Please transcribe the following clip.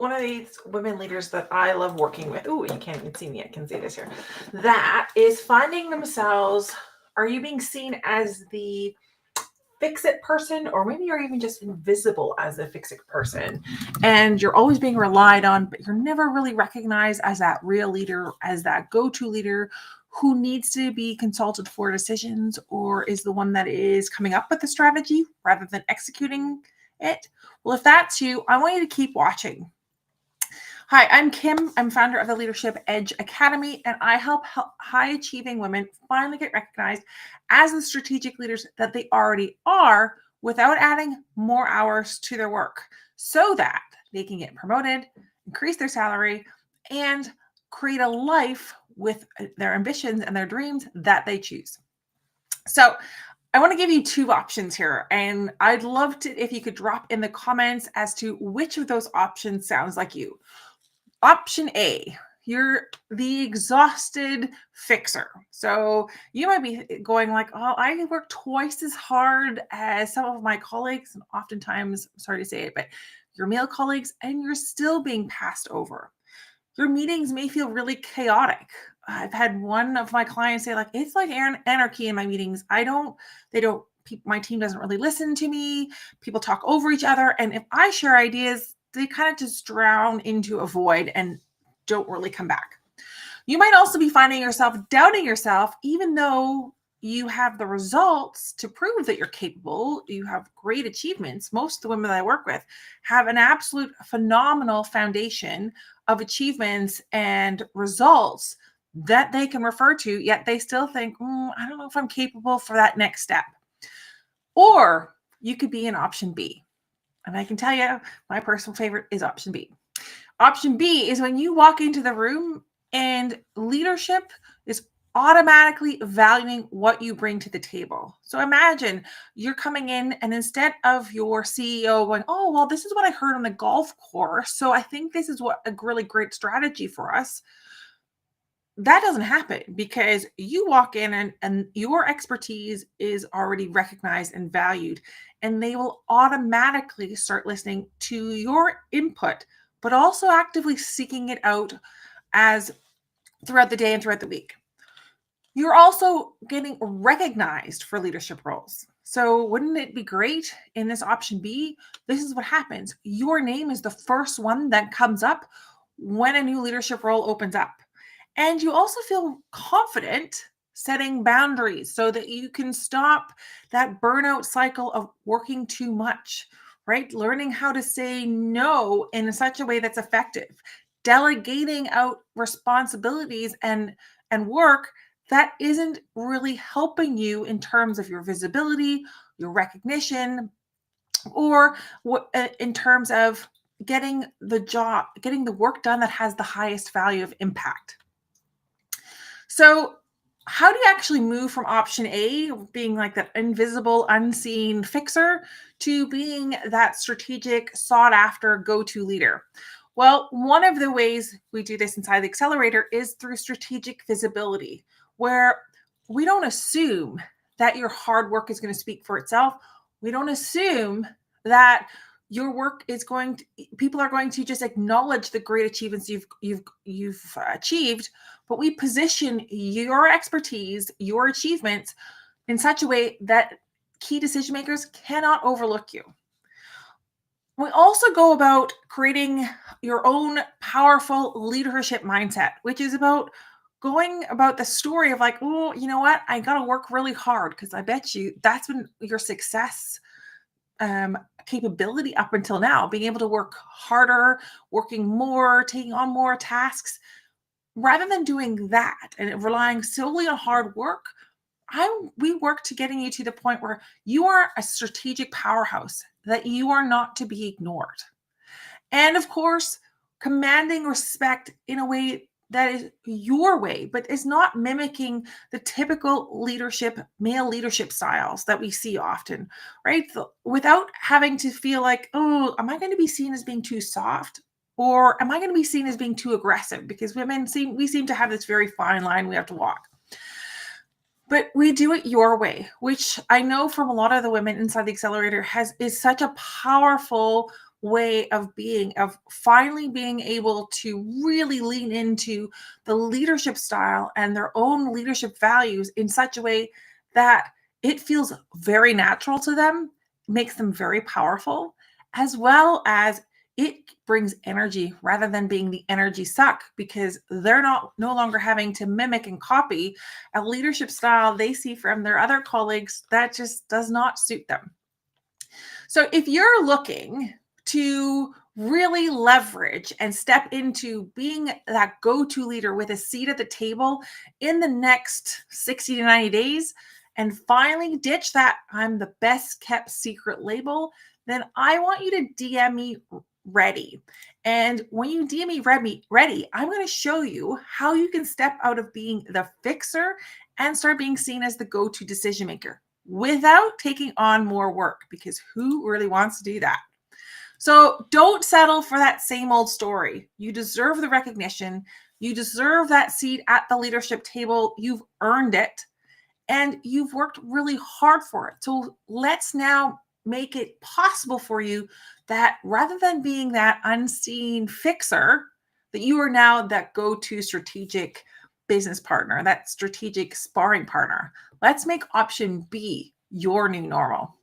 one of these women leaders that I love working with, ooh, you can't even see me, I can see this here, that is finding themselves, are you being seen as the fix it person, or maybe you're even just invisible as a fix it person, and you're always being relied on, but you're never really recognized as that real leader, as that go-to leader who needs to be consulted for decisions, or is the one that is coming up with the strategy rather than executing it. Well, if that's you, I want you to keep watching. Hi, I'm Kim. I'm founder of the Leadership Edge Academy, and I help high achieving women finally get recognized as the strategic leaders that they already are without adding more hours to their work so that they can get promoted, increase their salary, and create a life with their ambitions and their dreams that they choose. So, I want to give you two options here, and I'd love to if you could drop in the comments as to which of those options sounds like you. Option A, you're the exhausted fixer. So you might be going like, oh, I work twice as hard as some of my colleagues, and oftentimes, sorry to say it, but your male colleagues, and you're still being passed over. Your meetings may feel really chaotic. I've had one of my clients say, like, it's like anarchy in my meetings. My team doesn't really listen to me. People talk over each other. And if I share ideas, they kind of just drown into a void and don't really come back. You might also be finding yourself doubting yourself, even though you have the results to prove that you're capable. You have great achievements. Most of the women that I work with have an absolute phenomenal foundation of achievements and results that they can refer to, yet they still think, I don't know if I'm capable for that next step. Or you could be in option B. And I can tell you, my personal favorite is option B. Option B is when you walk into the room and leadership is automatically valuing what you bring to the table. So imagine you're coming in, and instead of your CEO going, oh, well, this is what I heard on the golf course, so I think this is what a really great strategy for us. That doesn't happen because you walk in and your expertise is already recognized and valued, and they will automatically start listening to your input, but also actively seeking it out as throughout the day and throughout the week. You're also getting recognized for leadership roles. So wouldn't it be great in this option B? This is what happens. Your name is the first one that comes up when a new leadership role opens up. And you also feel confident setting boundaries so that you can stop that burnout cycle of working too much, right? Learning how to say no in such a way that's effective, delegating out responsibilities and work that isn't really helping you in terms of your visibility, your recognition, or in terms of getting the work done that has the highest value of impact. So, how do you actually move from option A, being like that invisible, unseen fixer, to being that strategic, sought after go to leader? Well, one of the ways we do this inside the accelerator is through strategic visibility, where we don't assume that your hard work is going to speak for itself. We don't assume that your work is people are going to just acknowledge the great achievements you've achieved, but we position your expertise, your achievements in such a way that key decision makers cannot overlook you. We also go about creating your own powerful leadership mindset, which is about going about the story of like, oh, you know what? I got to work really hard, because I bet you that's been your success capability up until now, being able to work harder, working more, taking on more tasks. Rather than doing that and relying solely on hard work, we work to getting you to the point where you are a strategic powerhouse, that you are not to be ignored. And of course, commanding respect in a way that is your way, but is not mimicking the typical male leadership styles that we see often, right? Without having to feel like, oh, am I going to be seen as being too soft? Or am I going to be seen as being too aggressive? Because we seem to have this very fine line we have to walk. But we do it your way, which I know from a lot of the women inside the accelerator is such a powerful way of being, of finally being able to really lean into the leadership style and their own leadership values in such a way that it feels very natural to them, makes them very powerful, as well as it brings energy rather than being the energy suck, because they're not no longer having to mimic and copy a leadership style they see from their other colleagues that just does not suit them. So if you're looking to really leverage and step into being that go-to leader with a seat at the table in the next 60 to 90 days and finally ditch that I'm the best kept secret label, then I want you to DM me ready. And when you DM me ready, I'm going to show you how you can step out of being the fixer and start being seen as the go-to decision maker without taking on more work, because who really wants to do that? So don't settle for that same old story. You deserve the recognition. You deserve that seat at the leadership table. You've earned it and you've worked really hard for it. So let's now make it possible for you that rather than being that unseen fixer, that you are now that go-to strategic business partner, that strategic sparring partner. Let's make option B your new normal.